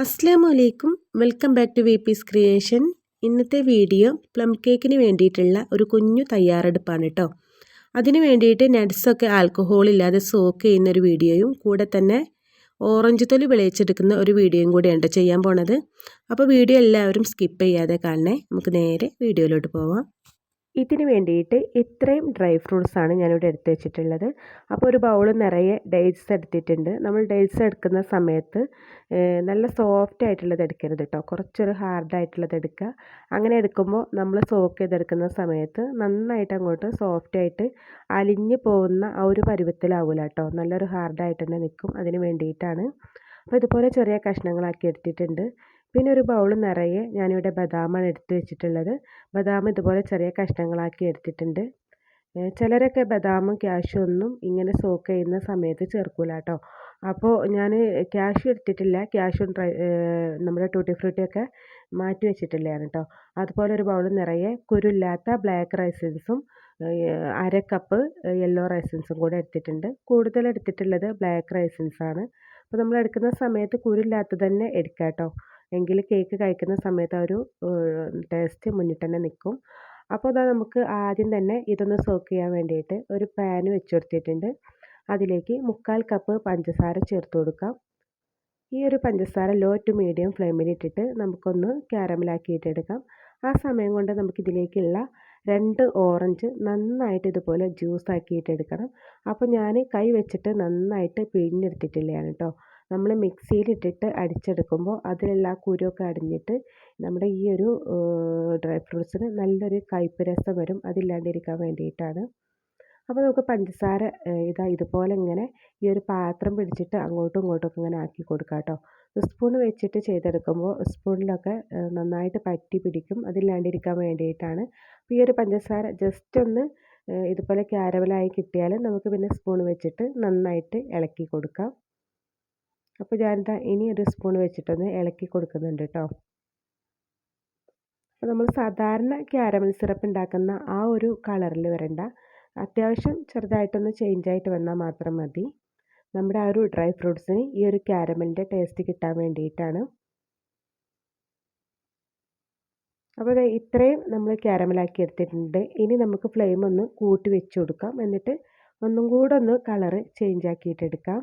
അസ്സലാമു welcome back to വിപീസ് creation. ഇന്നത്തെ video plum കേക്കിന് വേണ്ടിയിട്ടുള്ള ഒരു കുഞ്ഞു തയ്യാറെടുപ്പാണ് കേട്ടോ. അതിന് വേണ്ടിയിട്ട് നട്ട്സൊക്കെ ആൽക്കഹോൾ ഇല്ലാതെ സോക്ക് ചെയ്യുന്ന ഒരു വീഡിയോയും കൂടെ തന്നെ ഓറഞ്ച് തൊലി വിളയിച്ചെടുക്കുന്ന ഒരു വീഡിയോയും കൂടിയാണ് ചെയ്യാൻ പോണത്. അപ്പോൾ വീഡിയോ എല്ലാവരും സ്കിപ്പ് ചെയ്യാതെ കാണണേ. നമുക്ക് നേരെ വീഡിയോയിലോട്ട് പോവാം. ഇതിന് വേണ്ടിയിട്ട് ഇത്രയും ഡ്രൈ ഫ്രൂട്ട്സാണ് ഞാനിവിടെ എടുത്ത് വെച്ചിട്ടുള്ളത്. അപ്പോൾ ഒരു ബൗൾ നിറയെ ഡേറ്റ്സ് എടുത്തിട്ടുണ്ട്. നമ്മൾ ഡേറ്റ്സ് എടുക്കുന്ന സമയത്ത് നല്ല സോഫ്റ്റ് ആയിട്ടുള്ളത് എടുക്കരുത് കേട്ടോ, കുറച്ചൊരു ഹാർഡായിട്ടുള്ളത് എടുക്കുക. അങ്ങനെ എടുക്കുമ്പോൾ നമ്മൾ സോക്ക് ചെയ്തെടുക്കുന്ന സമയത്ത് നന്നായിട്ട് അങ്ങോട്ട് സോഫ്റ്റായിട്ട് അലിഞ്ഞു പോകുന്ന ആ ഒരു പരുവത്തിലാവില്ല കേട്ടോ, നല്ലൊരു ഹാർഡായിട്ട് തന്നെ നിൽക്കും. അതിന് വേണ്ടിയിട്ടാണ്. അപ്പോൾ ഇതുപോലെ ചെറിയ കഷ്ണങ്ങളാക്കി എടുത്തിട്ടുണ്ട്. പിന്നെ ഒരു ബൗൾ നിറയെ ഞാനിവിടെ ബദാമാണ് എടുത്ത് വെച്ചിട്ടുള്ളത്. ബദാം ഇതുപോലെ ചെറിയ കഷ്ണങ്ങളാക്കി എടുത്തിട്ടുണ്ട്. ചിലരൊക്കെ ബദാമും കാഷ്യൂ ഒന്നും ഇങ്ങനെ സോക്ക് ചെയ്യുന്ന സമയത്ത് ചേർക്കൂല കേട്ടോ. അപ്പോൾ ഞാൻ കാഷ്യൂ എടുത്തിട്ടില്ല. കാഷ്യൂ നമ്മുടെ ടൂട്ടി ഫ്രൂട്ടിയൊക്കെ മാറ്റി വെച്ചിട്ടുള്ളതാണ് കേട്ടോ. അതുപോലെ ഒരു ബൗൾ നിറയെ കുരുല്ലാത്ത ബ്ലാക്ക് റൈസിൻസും 1/2 കപ്പ് യെല്ലോ റൈസിൻസും കൂടെ എടുത്തിട്ടുണ്ട്. കൂടുതൽ എടുത്തിട്ടുള്ളത് ബ്ലാക്ക് റൈസിൻസാണ്. അപ്പോൾ നമ്മൾ എടുക്കുന്ന സമയത്ത് കുരുല്ലാത്തത് തന്നെ എടുക്കുക കേട്ടോ, എങ്കിൽ കേക്ക് കഴിക്കുന്ന സമയത്ത് ആ ഒരു ടേസ്റ്റ് മുന്നിൽ തന്നെ നിൽക്കും. അപ്പോൾ അതാ നമുക്ക് ആദ്യം തന്നെ ഇതൊന്ന് സോക്ക് ചെയ്യാൻ വേണ്ടിയിട്ട് ഒരു പാൻ വെച്ച് കൊടുത്തിട്ടുണ്ട്. അതിലേക്ക് 1/4 കപ്പ് പഞ്ചസാര ചേർത്ത് കൊടുക്കാം. ഈ ഒരു പഞ്ചസാര ലോ ടു മീഡിയം ഫ്ലെയിമിലിട്ടിട്ട് നമുക്കൊന്ന് ക്യാരമലാക്കിയിട്ടെടുക്കാം. ആ സമയം കൊണ്ട് നമുക്കിതിലേക്കുള്ള 2 ഓറഞ്ച് നന്നായിട്ട് ഇതുപോലെ ജ്യൂസ് ആക്കിയിട്ടെടുക്കണം. അപ്പോൾ ഞാൻ കൈ വെച്ചിട്ട് നന്നായിട്ട് പിഴിഞ്ഞെടുത്തിട്ടില്ലയാണ് കേട്ടോ. നമ്മൾ മിക്സിയിലിട്ടിട്ട് അടിച്ചെടുക്കുമ്പോൾ അതിലുള്ള കുരുവൊക്കെ അടിഞ്ഞിട്ട് നമ്മുടെ ഈ ഒരു ഡ്രൈ ഫ്രൂട്ട്സിന് നല്ലൊരു കയ്പ്പ് രസം വരും. അതില്ലാണ്ടിരിക്കാൻ വേണ്ടിയിട്ടാണ്. അപ്പോൾ നമുക്ക് പഞ്ചസാര ഇതുപോലെ ഇങ്ങനെ ഈ ഒരു പാത്രം പിടിച്ചിട്ട് അങ്ങോട്ടും ഇങ്ങോട്ടും ഇങ്ങനെ ആക്കി കൊടുക്കാം കേട്ടോ. സ്പൂൺ വെച്ചിട്ട് ചെയ്തെടുക്കുമ്പോൾ സ്പൂണിലൊക്കെ നന്നായിട്ട് പറ്റി പിടിക്കും. അതില്ലാണ്ടിരിക്കാൻ വേണ്ടിയിട്ടാണ്. അപ്പോൾ ഈ ഒരു പഞ്ചസാര ജസ്റ്റ് ഒന്ന് ഇതുപോലെ ക്യാരമലായി കിട്ടിയാൽ നമുക്ക് പിന്നെ സ്പൂൺ വെച്ചിട്ട് നന്നായിട്ട് ഇളക്കി കൊടുക്കാം. അപ്പോൾ ഞാനിതാ ഇനി ഒരു സ്പൂൺ വെച്ചിട്ടൊന്ന് ഇളക്കി കൊടുക്കുന്നുണ്ട് കേട്ടോ. അപ്പോൾ നമ്മൾ സാധാരണ ക്യാരമൽ സിറപ്പ് ഉണ്ടാക്കുന്ന ആ ഒരു കളറിൽ വരണ്ട, അത്യാവശ്യം ചെറുതായിട്ടൊന്ന് ചേഞ്ചായിട്ട് വന്നാൽ മാത്രം മതി. നമ്മുടെ ആ ഒരു ഡ്രൈ ഫ്രൂട്ട്സിന് ഈ ഒരു ക്യാരമലിൻ്റെ ടേസ്റ്റ് കിട്ടാൻ വേണ്ടിയിട്ടാണ്. അപ്പോൾ ഇത്രയും നമ്മൾ ക്യാരമലാക്കി എടുത്തിട്ടുണ്ട്. ഇനി നമുക്ക് ഫ്ലെയിം ഒന്ന് കൂട്ടി വെച്ച് കൊടുക്കാം. എന്നിട്ട് ഒന്നും കൂടെ ഒന്ന് കളറ് ചേഞ്ച് ആക്കിയിട്ടെടുക്കാം.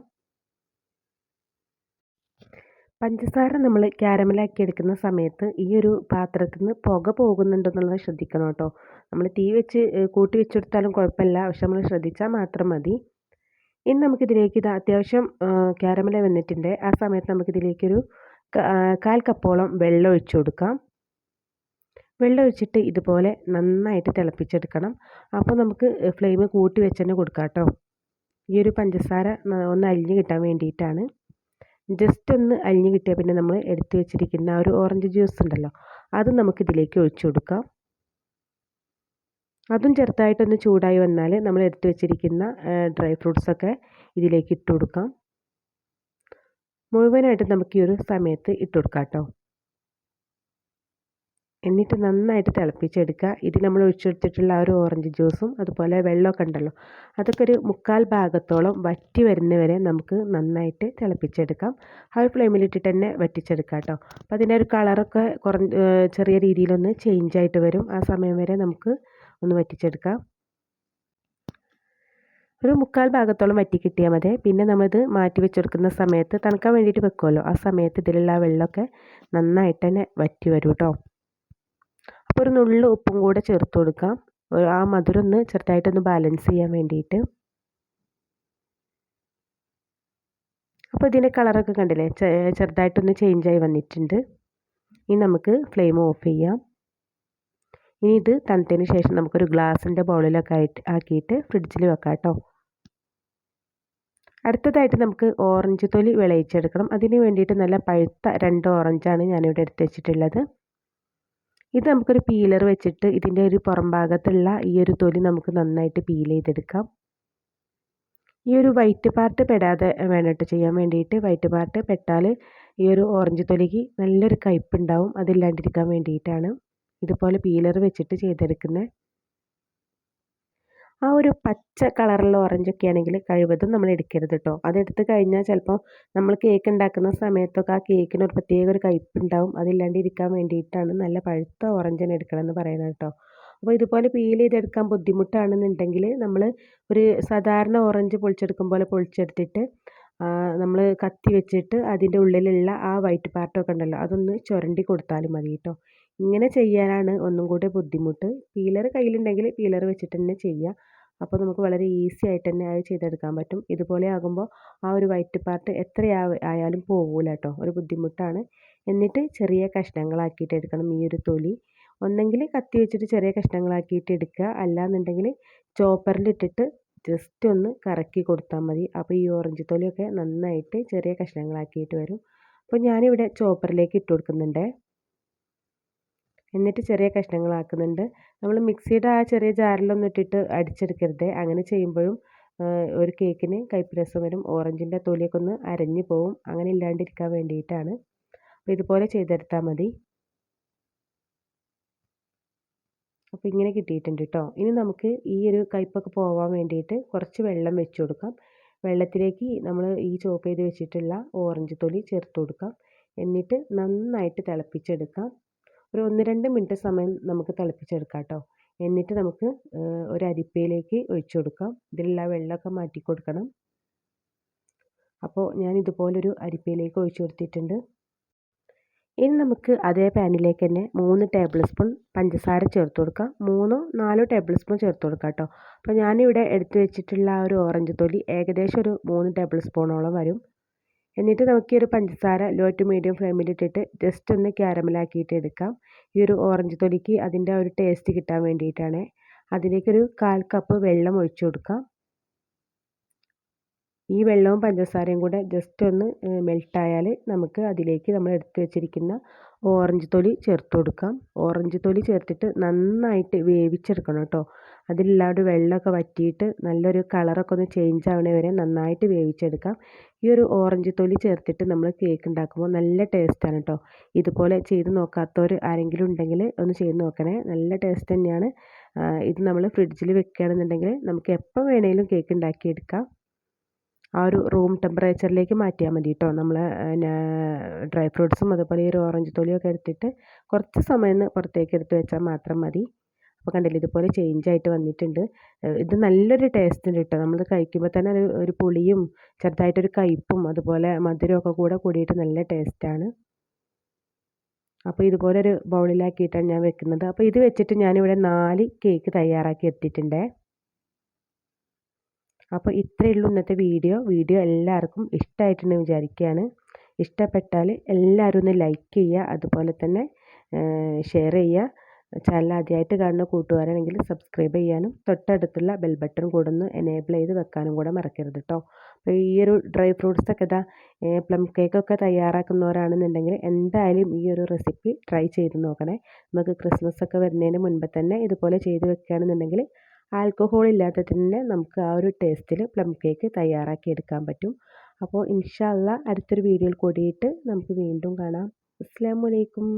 പഞ്ചസാര നമ്മൾ ക്യാരമലാക്കി എടുക്കുന്ന സമയത്ത് ഈ ഒരു പാത്രത്തിൽ നിന്ന് പുക പോകുന്നുണ്ടെന്നുള്ളത് ശ്രദ്ധിക്കണം കേട്ടോ. നമ്മൾ തീ വെച്ച് കൂട്ടി വെച്ചെടുത്താലും കുഴപ്പമില്ല, പക്ഷെ നമ്മൾ ശ്രദ്ധിച്ചാൽ മാത്രം മതി. ഇനി നമുക്കിതിലേക്ക് ഇത് അത്യാവശ്യം ക്യാരമല വന്നിട്ടുണ്ട്. ആ സമയത്ത് നമുക്കിതിലേക്കൊരു 1/4 കപ്പോളം വെള്ളം ഒഴിച്ചു കൊടുക്കാം. വെള്ളം ഒഴിച്ചിട്ട് ഇതുപോലെ നന്നായിട്ട് തിളപ്പിച്ചെടുക്കണം. അപ്പോൾ നമുക്ക് ഫ്ലെയിം കൂട്ടി വെച്ച് തന്നെ കൊടുക്കാം കേട്ടോ. ഈ ഒരു പഞ്ചസാര ഒന്ന് അലിഞ്ഞ് കിട്ടാൻ വേണ്ടിയിട്ടാണ്. ജസ്റ്റ് ഒന്ന് അലിഞ്ഞ് കിട്ടിയാൽ പിന്നെ നമ്മൾ എടുത്ത് വെച്ചിരിക്കുന്ന ആ ഒരു ഓറഞ്ച് ജ്യൂസ് ഉണ്ടല്ലോ, അത് നമുക്കിതിലേക്ക് ഒഴിച്ചു കൊടുക്കാം. അതും ചെറുതായിട്ടൊന്ന് ചൂടായി വന്നാൽ നമ്മൾ എടുത്ത് വെച്ചിരിക്കുന്ന ഡ്രൈ ഫ്രൂട്ട്സൊക്കെ ഇതിലേക്ക് ഇട്ട് കൊടുക്കാം. മുഴുവനായിട്ട് നമുക്ക് ഈ ഒരു സമയത്ത് ഇട്ട് കൊടുക്കാം കേട്ടോ. എന്നിട്ട് നന്നായിട്ട് തിളപ്പിച്ചെടുക്കുക. ഇതിൽ നമ്മൾ ഒഴിച്ചെടുത്തിട്ടുള്ള ആ ഒരു ഓറഞ്ച് ജ്യൂസും അതുപോലെ വെള്ളമൊക്കെ ഉണ്ടല്ലോ, അതൊക്കെ ഒരു 1/4 ഭാഗത്തോളം വറ്റി വരുന്നവരെ നമുക്ക് നന്നായിട്ട് തിളപ്പിച്ചെടുക്കാം. ഹൈ ഫ്ലെയിമിലിട്ടിട്ട് തന്നെ വറ്റിച്ചെടുക്കാം കേട്ടോ. അപ്പോൾ അതിൻ്റെ ഒരു കളറൊക്കെ ചെറിയ രീതിയിലൊന്ന് ചേഞ്ച് ആയിട്ട് വരും. ആ സമയം വരെ നമുക്ക് ഒന്ന് വറ്റിച്ചെടുക്കാം. ഒരു 1/4 ഭാഗത്തോളം വറ്റി കിട്ടിയാൽ മതി. പിന്നെ നമ്മളിത് മാറ്റി വെച്ചെടുക്കുന്ന സമയത്ത് തണുക്കാൻ വേണ്ടിയിട്ട് വെക്കുമല്ലോ, ആ സമയത്ത് ഇതിലുള്ള ആ വെള്ളമൊക്കെ നന്നായിട്ട് തന്നെ വറ്റി വരും കേട്ടോ. അപ്പോൾ ഒരു നുള്ളു ഉപ്പും കൂടെ ചേർത്ത് കൊടുക്കാം, ആ മധുരം ഒന്ന് ചെറുതായിട്ടൊന്ന് ബാലൻസ് ചെയ്യാൻ വേണ്ടിയിട്ട്. അപ്പോൾ ഇതിൻ്റെ കളറൊക്കെ കണ്ടില്ലേ, ചെറുതായിട്ടൊന്ന് ചേഞ്ചായി വന്നിട്ടുണ്ട്. ഇനി നമുക്ക് ഫ്ലെയിം ഓഫ് ചെയ്യാം. ഇനി ഇത് തണുത്തതിന് ശേഷം നമുക്കൊരു ഗ്ലാസിൻ്റെ ബൗളിലൊക്കെ ആക്കിയിട്ട് ഫ്രിഡ്ജിൽ വെക്കാം കേട്ടോ. അടുത്തതായിട്ട് നമുക്ക് ഓറഞ്ച് തൊലി വിളയിച്ചെടുക്കണം. അതിന് വേണ്ടിയിട്ട് നല്ല പഴുത്ത 2 ഓറഞ്ചാണ് ഞാനിവിടെ എടുത്ത് വെച്ചിട്ടുള്ളത്. ഇത് നമുക്കൊരു പീലർ വെച്ചിട്ട് ഇതിൻ്റെ ഒരു പുറം ഭാഗത്തുള്ള ഈ ഒരു തൊലി നമുക്ക് നന്നായിട്ട് പീൽ ചെയ്തെടുക്കാം. ഈ ഒരു വൈറ്റ് പാർട്ട് പെടാതെ വേണ്ടിയിട്ട് ചെയ്യാൻ വേണ്ടിയിട്ട്, വൈറ്റ് പാർട്ട് പെട്ടാൽ ഈ ഒരു ഓറഞ്ച് തൊലിക്ക് നല്ലൊരു കയ്പ്പുണ്ടാവും. അതില്ലാണ്ടിരിക്കാൻ വേണ്ടിയിട്ടാണ് ഇതുപോലെ പീലർ വെച്ചിട്ട് ചെയ്തെടുക്കുന്നത്. ആ ഒരു പച്ച കളറുള്ള ഓറഞ്ചൊക്കെ ആണെങ്കിൽ കഴിവതും നമ്മൾ എടുക്കരുത് കേട്ടോ. അതെടുത്ത് കഴിഞ്ഞാൽ ചിലപ്പോൾ നമ്മൾ കേക്ക് ഉണ്ടാക്കുന്ന സമയത്തൊക്കെ ആ കേക്കിന് ഒരു പ്രത്യേക ഒരു കയ്പ്പുണ്ടാവും. അതില്ലാണ്ടിരിക്കാൻ വേണ്ടിയിട്ടാണ് നല്ല പഴുത്ത ഓറഞ്ച് തന്നെ എടുക്കണമെന്ന് പറയുന്നത് കേട്ടോ. അപ്പോൾ ഇതുപോലെ പീൽ ചെയ്തെടുക്കാൻ ബുദ്ധിമുട്ടാണെന്നുണ്ടെങ്കിൽ നമ്മൾ ഒരു സാധാരണ ഓറഞ്ച് പൊളിച്ചെടുക്കും പോലെ പൊളിച്ചെടുത്തിട്ട് നമ്മൾ കത്തി വെച്ചിട്ട് അതിൻ്റെ ഉള്ളിലുള്ള ആ വൈറ്റ് പാർട്ടൊക്കെ ഉണ്ടല്ലോ അതൊന്ന് ചുരണ്ടി കൊടുത്താലും മതി കേട്ടോ. ഇങ്ങനെ ചെയ്യാനാണ് ഒന്നും കൂടി ബുദ്ധിമുട്ട്. പീലർ കയ്യിലുണ്ടെങ്കിൽ പീലർ വെച്ചിട്ട് തന്നെ ചെയ്യുക. അപ്പോൾ നമുക്ക് വളരെ ഈസി ആയിട്ട് തന്നെ അത് ചെയ്തെടുക്കാൻ പറ്റും. ഇതുപോലെ ആകുമ്പോൾ ആ ഒരു വൈറ്റ് പാർട്ട് ആയാലും പോകില്ല കേട്ടോ. ഒരു ബുദ്ധിമുട്ടാണ്. എന്നിട്ട് ചെറിയ കഷ്ണങ്ങളാക്കിയിട്ട് എടുക്കണം ഈ ഒരു തൊലി. ഒന്നെങ്കിൽ കത്തി വെച്ചിട്ട് ചെറിയ കഷ്ണങ്ങളാക്കിയിട്ട് എടുക്കുക, അല്ലാന്നുണ്ടെങ്കിൽ ചോപ്പറിലിട്ടിട്ട് ജസ്റ്റ് ഒന്ന് കറക്കി കൊടുത്താൽ മതി. അപ്പോൾ ഈ ഓറഞ്ച് തൊലിയൊക്കെ നന്നായിട്ട് ചെറിയ കഷ്ണങ്ങളാക്കിയിട്ട് വരും. അപ്പോൾ ഞാനിവിടെ ചോപ്പറിലേക്ക് ഇട്ട് കൊടുക്കുന്നുണ്ട്. എന്നിട്ട് ചെറിയ കഷ്ണങ്ങളാക്കുന്നുണ്ട്. നമ്മൾ മിക്സിയുടെ ആ ചെറിയ ജാറിലൊന്നും ഇട്ടിട്ട് അടിച്ചെടുക്കരുത്. അങ്ങനെ ചെയ്യുമ്പോഴും ഒരു കേക്കിന് കയ്പ്പ് രസം വരും. ഓറഞ്ചിൻ്റെ തൊലിയൊക്കെ ഒന്ന് അരഞ്ഞു പോവും. അങ്ങനെ ഇല്ലാണ്ടിരിക്കാൻ വേണ്ടിയിട്ടാണ്. അപ്പോൾ ഇതുപോലെ ചെയ്തെടുത്താൽ മതി. അപ്പോൾ ഇങ്ങനെ കിട്ടിയിട്ടുണ്ട് കേട്ടോ. ഇനി നമുക്ക് ഈ ഒരു കയ്പ്പൊക്കെ പോകാൻ വേണ്ടിയിട്ട് കുറച്ച് വെള്ളം വെച്ച് കൊടുക്കാം. വെള്ളത്തിലേക്ക് നമ്മൾ ഈ ചോപ്പ് ചെയ്ത് വെച്ചിട്ടുള്ള ഓറഞ്ച് തൊലി ചേർത്ത് കൊടുക്കാം. എന്നിട്ട് നന്നായിട്ട് തിളപ്പിച്ചെടുക്കാം. ഒരു 1-2 മിനിറ്റ് സമയം നമുക്ക് തിളപ്പിച്ചെടുക്കാം കേട്ടോ. എന്നിട്ട് നമുക്ക് ഒരു അരിപ്പയിലേക്ക് ഒഴിച്ചു കൊടുക്കാം. ഇതിലുള്ള വെള്ളമൊക്കെ മാറ്റി കൊടുക്കണം. അപ്പോൾ ഞാൻ ഇതുപോലൊരു അരിപ്പയിലേക്ക് ഒഴിച്ചു കൊടുത്തിട്ടുണ്ട്. ഇനി നമുക്ക് അതേ പാനിലേക്ക് തന്നെ 3 ടേബിൾ സ്പൂൺ പഞ്ചസാര ചേർത്ത് കൊടുക്കാം. 3-4 ടേബിൾ സ്പൂൺ ചേർത്ത് കൊടുക്കാം കേട്ടോ. അപ്പോൾ ഞാനിവിടെ എടുത്ത് വെച്ചിട്ടുള്ള ആ ഒരു ഓറഞ്ച് തൊലി ഏകദേശം ഒരു 3 ടേബിൾ സ്പൂണോളം വരും. എന്നിട്ട് നമുക്ക് ഈ ഒരു പഞ്ചസാര ലോ ടു മീഡിയം ഫ്ലെയിമിലിട്ടിട്ട് ജസ്റ്റ് ഒന്ന് ക്യാരമലാക്കിയിട്ട് എടുക്കാം. ഈ ഒരു ഓറഞ്ച് തൊലിക്ക് അതിൻ്റെ ഒരു ടേസ്റ്റ് കിട്ടാൻ വേണ്ടിയിട്ടാണ്. അതിലേക്കൊരു 1/4 കപ്പ് വെള്ളം ഒഴിച്ചു കൊടുക്കാം. ഈ വെള്ളവും പഞ്ചസാരയും കൂടെ ജസ്റ്റ് ഒന്ന് മെൽട്ടായാൽ നമുക്ക് അതിലേക്ക് നമ്മൾ എടുത്ത് വെച്ചിരിക്കുന്ന ഓറഞ്ച് തൊലി ചേർത്ത് കൊടുക്കാം. ഓറഞ്ച് തൊലി ചേർത്തിട്ട് നന്നായിട്ട് വേവിച്ചെടുക്കണം കേട്ടോ. അതിലുള്ള ഒരു വെള്ളമൊക്കെ വറ്റിയിട്ട് നല്ലൊരു കളറൊക്കെ ഒന്ന് ചേഞ്ച് ആവണ വരെ നന്നായിട്ട് വേവിച്ചെടുക്കാം. ഈ ഒരു ഓറഞ്ച് തൊലി ചേർത്തിട്ട് നമ്മൾ കേക്ക് ഉണ്ടാക്കുമ്പോൾ നല്ല ടേസ്റ്റാണ് കേട്ടോ. ഇതുപോലെ ചെയ്ത് നോക്കാത്തവർ ആരെങ്കിലും ഉണ്ടെങ്കിൽ ഒന്ന് ചെയ്ത് നോക്കണേ. നല്ല ടേസ്റ്റ് തന്നെയാണ്. ഇത് നമ്മൾ ഫ്രിഡ്ജിൽ വെക്കുകയാണെന്നുണ്ടെങ്കിൽ നമുക്ക് എപ്പോൾ വേണമെങ്കിലും കേക്ക് ഉണ്ടാക്കിയെടുക്കാം. ആ ഒരു റൂം ടെമ്പറേച്ചറിലേക്ക് മാറ്റിയാൽ മതി കേട്ടോ. നമ്മൾ ഡ്രൈ ഫ്രൂട്ട്സും അതുപോലെ ഈ ഒരു ഓറഞ്ച് തൊലിയൊക്കെ എടുത്തിട്ട് കുറച്ച് സമയം പുറത്തേക്ക് എടുത്ത് വെച്ചാൽ മാത്രം മതി. അപ്പോൾ കണ്ടില്ലേ ഇതുപോലെ ചേഞ്ച് ആയിട്ട് വന്നിട്ടുണ്ട്. ഇത് നല്ലൊരു ടേസ്റ്റ് ഉണ്ട് കേട്ടോ. നമ്മൾ കഴിക്കുമ്പോൾ തന്നെ ഒരു പുളിയും ചെറുതായിട്ടൊരു കയ്പ്പും അതുപോലെ മധുരമൊക്കെ കൂടെ കൂടിയിട്ട് നല്ല ടേസ്റ്റാണ്. അപ്പോൾ ഇതുപോലെ ഒരു ബൗളിലാക്കിയിട്ടാണ് ഞാൻ വെക്കുന്നത്. അപ്പോൾ ഇത് വെച്ചിട്ട് ഞാനിവിടെ 4 കേക്ക് തയ്യാറാക്കി എടുത്തിട്ടുണ്ട്. അപ്പോൾ ഇത്രയേ ഉള്ളൂ ഇന്നത്തെ വീഡിയോ എല്ലാവർക്കും ഇഷ്ടമായിട്ടുണ്ടെന്ന് വിചാരിക്കുകയാണ്. ഇഷ്ടപ്പെട്ടാൽ എല്ലാവരും ഒന്ന് ലൈക്ക് ചെയ്യുക, അതുപോലെ തന്നെ ഷെയർ ചെയ്യുക. ചാനൽ ആദ്യമായിട്ട് കാണുന്ന കൂട്ടുകാരാണെങ്കിൽ സബ്സ്ക്രൈബ് ചെയ്യാനും തൊട്ടടുത്തുള്ള ബെൽ ബട്ടൺ കൂടെ ഒന്ന് എനേബിൾ ചെയ്ത് വെക്കാനും കൂടെ മറക്കരുത് കേട്ടോ. അപ്പോൾ ഈ ഒരു ഡ്രൈ ഫ്രൂട്ട്സൊക്കെ പ്ലം കേക്കൊക്കെ തയ്യാറാക്കുന്നവരാണെന്നുണ്ടെങ്കിൽ എന്തായാലും ഈ ഒരു റെസിപ്പി ട്രൈ ചെയ്ത് നോക്കണേ. നമുക്ക് ക്രിസ്മസ് ഒക്കെ വരുന്നതിന് മുൻപ് തന്നെ ഇതുപോലെ ചെയ്ത് വെക്കുകയാണെന്നുണ്ടെങ്കിൽ ആൽക്കഹോൾ ഇല്ലാതെ തന്നെ നമുക്ക് ആ ഒരു ടേസ്റ്റിൽ പ്ലം കേക്ക് തയ്യാറാക്കി എടുക്കാൻ പറ്റും. അപ്പോൾ ഇൻഷാ അല്ലാഹ് അടുത്തൊരു വീഡിയോയിൽ കൂടിയിട്ട് നമുക്ക് വീണ്ടും കാണാം. അസ്സലാമു അലൈക്കും.